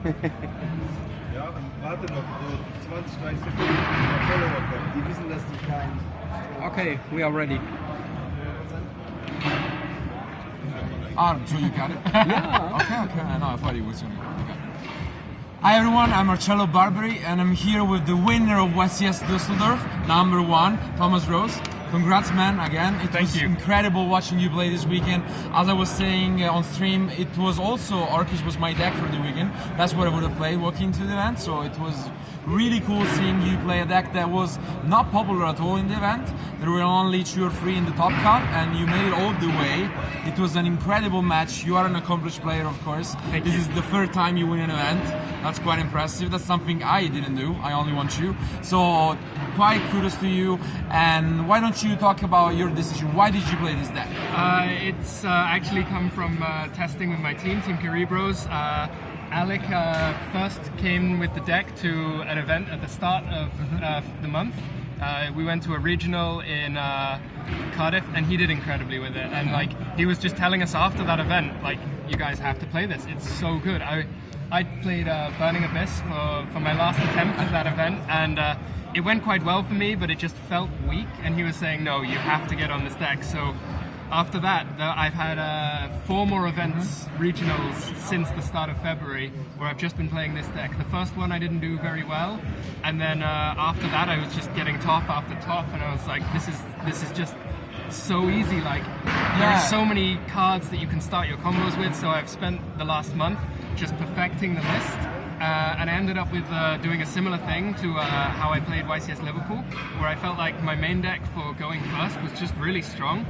Ja, warte noch, so 20, 30 Sekunden, die Follower kommen. Die wissen, dass die kein... Okay, we are ready. So you got it? Yeah. Okay. No, I thought he was going to. Okay. Hi everyone, I'm Marcello Barberi and I'm here with the winner of YCS Dusseldorf, #1, Thomas Rose. Congrats, man, again. It was incredible watching you play this weekend. As I was saying on stream, it was also, Orcust was my deck for the weekend. That's what I would have played walking into the event, so it was really cool seeing you play a deck that was not popular at all in the event. There were only 2 or 3 in the top cut, and you made it all the way. It was an incredible match. You are an accomplished player, of course. This is the 3rd time you win an event. That's quite impressive. That's something I didn't do. I only won 2. So, quite kudos to you. And why don't you talk about your decision? Why did you play this deck? It's actually come from testing with my team, Team Kuribrohs. Alec first came with the deck to an event at the start of the month. We went to a regional in Cardiff, and he did incredibly with it. And like he was just telling us after that event, like, you guys have to play this. It's so good. I played Burning Abyss for my last attempt at that event, and it went quite well for me, but it just felt weak. And he was saying, no, you have to get on this deck. So after that, I've had 4 more events, regionals, since the start of February, where I've just been playing this deck. The first one I didn't do very well, and then after that I was just getting top after top, and I was like, this is just so easy. Like, there are so many cards that you can start your combos with, so I've spent the last month just perfecting the list. And I ended up with doing a similar thing to how I played YCS Liverpool, where I felt like my main deck for going first was just really strong.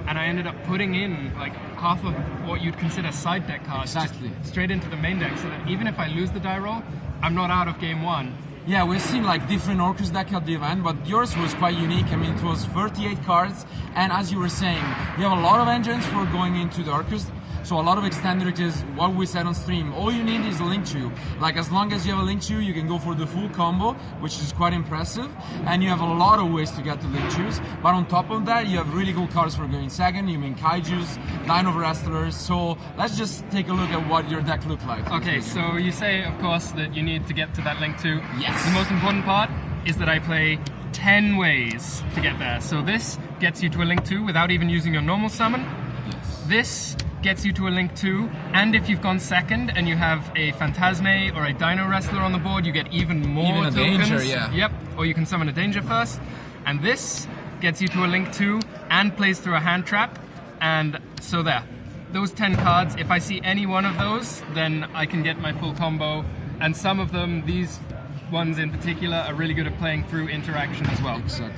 And I ended up putting in like half of what you'd consider side deck cards just straight into the main deck, so that even if I lose the die roll, I'm not out of game 1. Yeah, we've seen like different Orcust deck at the event, but yours was quite unique. I mean, it was 38 cards, and as you were saying, you have a lot of engines for going into the Orcust. So a lot of extended is what we said on stream. All you need is a link to. Like, as long as you have a link to, you can go for the full combo, which is quite impressive. And you have a lot of ways to get to link twos. But on top of that, you have really cool cards for going second. You mean Kaijus, Dino Wrestlers. So let's just take a look at what your deck looked like. Okay, so you say, of course, that you need to get to that link to. Yes. The most important part is that I play 10 ways to get there. So this gets you to a link 2 without even using your normal summon. Yes. This gets you to a link 2, and if you've gone second and you have a Phantasme or a Dino Wrestler on the board, you get even more tokens. Danger, yeah. Yep, or you can summon a Danger first. And this gets you to a link 2 and plays through a hand trap. And so there, those 10 cards, if I see any one of those, then I can get my full combo. And some of them, these ones in particular, are really good at playing through interaction as well. Exactly.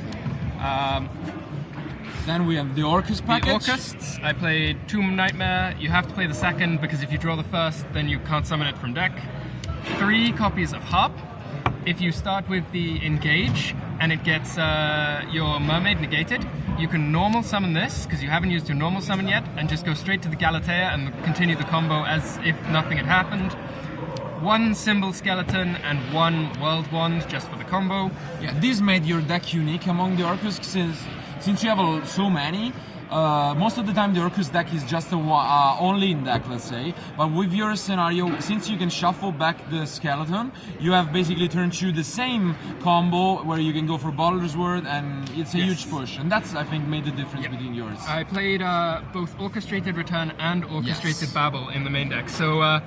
Then we have the Orcust package. The Orcusts, I played Tomb Nightmare. You have to play the second, because if you draw the first, then you can't summon it from deck. 3 copies of Harp. If you start with the Engage, and it gets your Mermaid negated, you can normal summon this, because you haven't used your normal summon yet, and just go straight to the Galatea and continue the combo as if nothing had happened. 1 Symbol Skeleton and 1 World Wand, just for the combo. Yeah, this made your deck unique among the Orcust, since you have so many. Most of the time the Orcust deck is just a only in deck, let's say. But with your scenario, since you can shuffle back the skeleton, you have basically turn 2 the same combo where you can go for Baldur's Word, and it's a huge push. And that's, I think, made the difference between yours. I played both Orchestrated Return and Orchestrated Babel in the main deck. So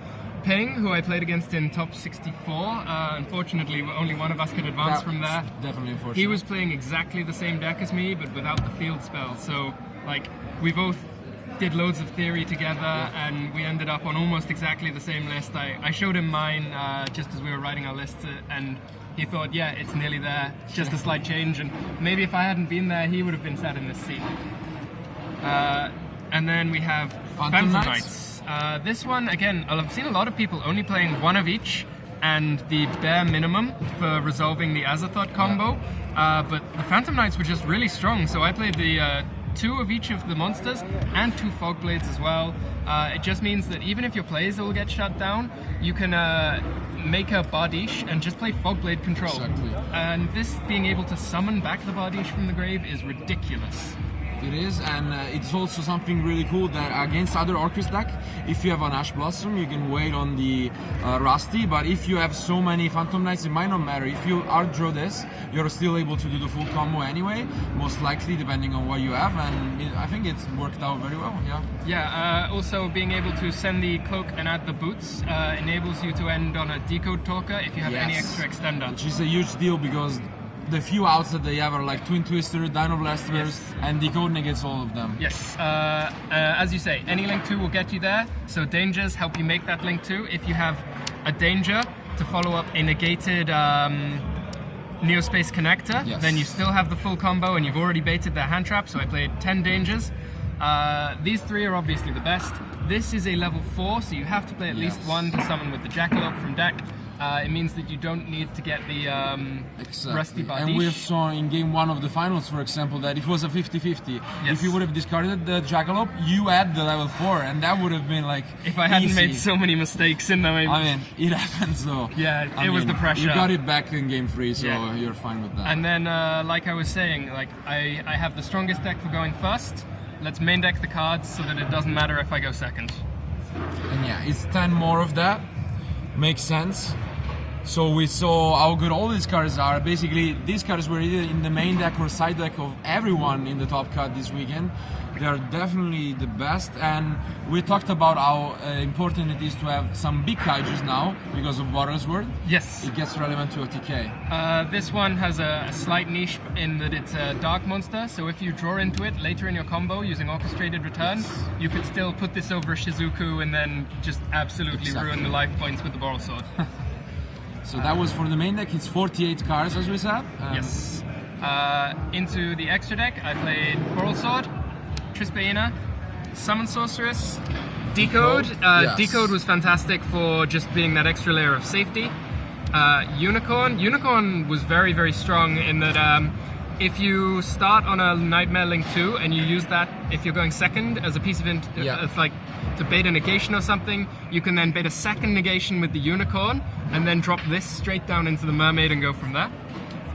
Ping, who I played against in top 64, unfortunately only one of us could advance from there. Definitely unfortunate. He was playing exactly the same deck as me, but without the field spell. So, like, we both did loads of theory together, and we ended up on almost exactly the same list. I showed him mine just as we were writing our lists, and he thought, yeah, it's nearly there. It's just a slight change, and maybe if I hadn't been there, he would have been sat in this seat. And then we have Phantom Knights. This one, again, I've seen a lot of people only playing 1 of each, and the bare minimum for resolving the Azathoth combo. But the Phantom Knights were just really strong, so I played the 2 of each of the monsters and 2 Fog Blades as well. It just means that even if your plays all get shut down, you can make a Bardiche and just play Fog Blade control. Exactly. And this being able to summon back the Bardiche from the grave is ridiculous. It is, and it's also something really cool that against other Orcust deck, if you have an Ash Blossom, you can wait on the Rusty, but if you have so many Phantom Knights, it might not matter. If you outdraw this, you're still able to do the full combo anyway, most likely, depending on what you have, and I think it's worked out very well, yeah. Yeah, also being able to send the cloak and add the boots enables you to end on a decode talker if you have any extra extender. Which is a huge deal because the few outs that they have are like Twin Twister, Dino Blasters, and Decode negates all of them. Yes, as you say, any Link 2 will get you there, so Dangers help you make that Link 2. If you have a Danger to follow up a negated Neospace Connector, then you still have the full combo and you've already baited their hand trap, so I played 10 Dangers. These three are obviously the best. This is a level 4, so you have to play at least one to summon with the Jackalope from deck. It means that you don't need to get the Rusty Bardiche. And we saw in game 1 of the finals, for example, that it was a 50-50. If you would have discarded the Jackalope, you had the level 4, and that would have been like if I hadn't made so many mistakes in them. I mean, it happens though. Yeah, it was the pressure. You got it back in game 3, so you're fine with that. And then, like I was saying, like I have the strongest deck for going first. Let's main deck the cards so that it doesn't matter if I go second. And yeah, it's 10 more of that. Makes sense. So we saw how good all these cards are. Basically, these cards were either in the main deck or side deck of everyone in the top cut this weekend. They are definitely the best, and we talked about how important it is to have some big kaijus now because of Bottle's Word. Yes. It gets relevant to OTK. This one has a slight niche in that it's a dark monster, so if you draw into it later in your combo using Orchestrated Return, you could still put this over Shizuku and then just absolutely ruin the life points with the Boral Sword. So that was for the main deck. It's 48 cards, as we said. Yes. Into the extra deck, I played Boral Sword, Trispaina, Summon Sorceress, Decode. Decode was fantastic for just being that extra layer of safety. Unicorn. Unicorn was very, very strong in that if you start on a Nightmare Link 2 and you use that if you're going second as a piece of it's like to bait a negation or something, you can then bait a second negation with the Unicorn and then drop this straight down into the Mermaid and go from there.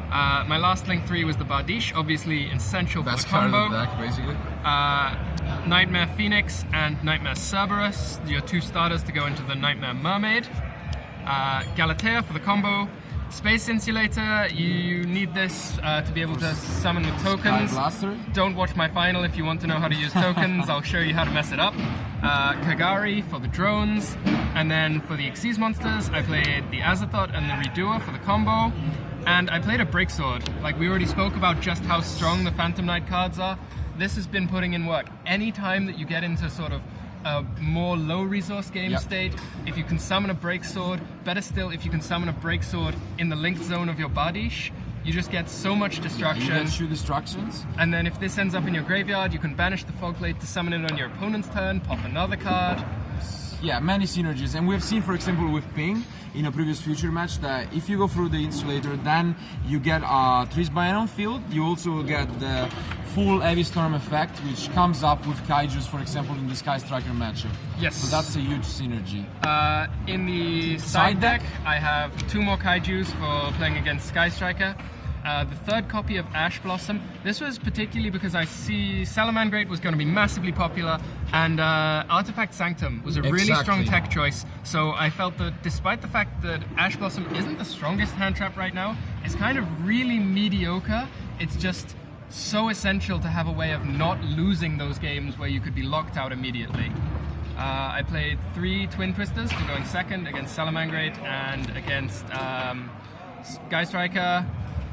My last Link 3 was the Bardiche, obviously essential for the combo. Best card of the deck, basically. Nightmare Phoenix and Nightmare Cerberus, your two starters to go into the Nightmare Mermaid. Galatea for the combo. Space Insulator, you need this to be able to summon with tokens. Don't watch my final if you want to know how to use tokens, I'll show you how to mess it up. Kagari for the drones, and then for the Xyz monsters, I played the Azathoth and the Redoer for the combo, and I played a Breaksword. Like we already spoke about just how strong the Phantom Knight cards are. This has been putting in work. Any time that you get into sort of a more low resource game state, if you can summon a Breaksword, better still if you can summon a Breaksword in the linked zone of your Bardiche, you just get so much destruction. You get 2 destructions. And then if this ends up in your graveyard, you can banish the Fogblade to summon it on your opponent's turn, pop another card. Yeah, many synergies. And we've seen, for example, with Ping in a previous future match that if you go through the Insulator, then you get a Trisbayan on field. You also get the full Heavy Storm effect, which comes up with Kaijus, for example, in the Sky Striker matchup. Yes. So that's a huge synergy. In the side deck, I have 2 more Kaijus for playing against Sky Striker. The third copy of Ash Blossom. This was particularly because I see Salamandrate was going to be massively popular, and Artifact Sanctum was a really strong tech choice. So I felt that despite the fact that Ash Blossom isn't the strongest hand trap right now, it's kind of really mediocre. It's just so essential to have a way of not losing those games where you could be locked out immediately. I played 3 Twin Twisters for going second against Salamandrate and against Sky Striker.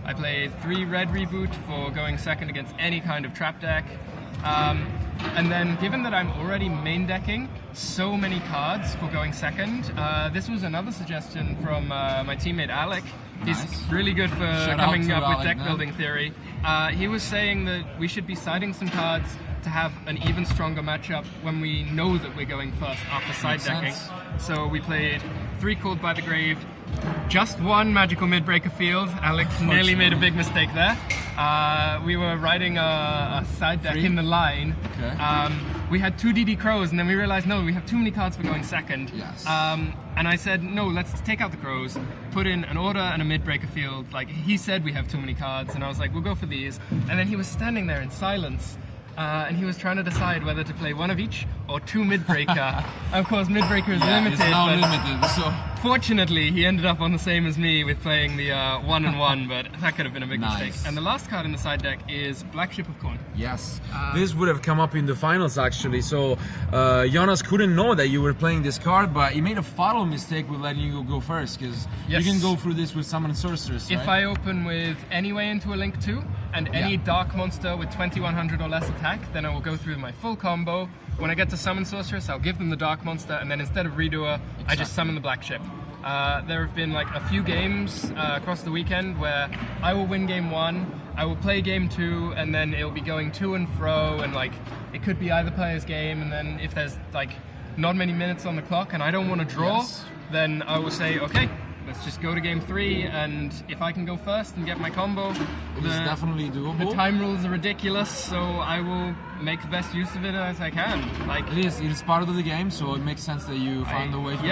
I played 3 Red Reboot for going second against any kind of trap deck. And then given that I'm already main decking so many cards for going second, this was another suggestion from my teammate Alec. He's really good for coming up with deck building theory. He was saying that we should be siding some cards to have an even stronger matchup when we know that we're going first after side decking. So we played 3 Called by the Grave, just 1 Magical Midbreaker Field. Alex nearly made a big mistake there. We were riding a side deck in the line. We had 2 DD Crows, and then we realized, no, we have too many cards for going second. And I said, no, let's take out the Crows, put in an Order and a Midbreaker Field. Like, he said we have too many cards, and I was like, we'll go for these. And then he was standing there in silence, and he was trying to decide whether to play one of each or 2 mid-breaker. Of course, mid-breaker is limited. It's now but limited, so fortunately, he ended up on the same as me with playing the 1 and 1, but that could have been a big Nice. mistake. And the last card in the side deck is Black Ship of Corn. yes, this would have come up in the finals actually. So Jonas couldn't know that you were playing this card, but he made a fatal mistake with letting you go first because Yes. you can go through this with Summon Sorceress. If I open with any way into a Link 2 and any dark monster with 2100 or less attack, then I will go through my full combo. When I get to Summon Sorceress, I'll give them the dark monster, and then instead of Redoer, I just summon the Black Ship. There have been like a few games across the weekend where I will win game 1, I will play game 2, and then it'll be going to and fro, and like it could be either player's game, and then if there's like not many minutes on the clock and I don't want to draw, Yes. then I will say, okay, let's just go to game 3, and if I can go first and get my combo, It is definitely doable. the time rules are ridiculous, so I will make the best use of it as I can. Like It is part of the game, so it makes sense that you found a way to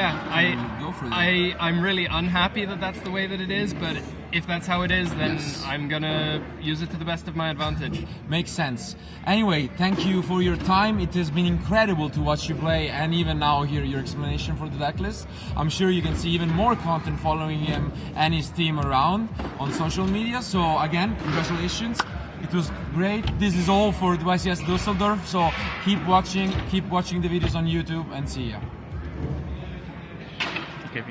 go for that. I'm really unhappy that that's the way that it is, but if that's how it is, then I'm gonna use it to the best of my advantage. Makes sense. Anyway, thank you for your time. It has been incredible to watch you play and even now hear your explanation for the deck list. I'm sure you can see even more content following him and his team around on social media. So again, congratulations. It was great. This is all for the YCS Dusseldorf. So keep watching the videos on YouTube and see ya. Okay,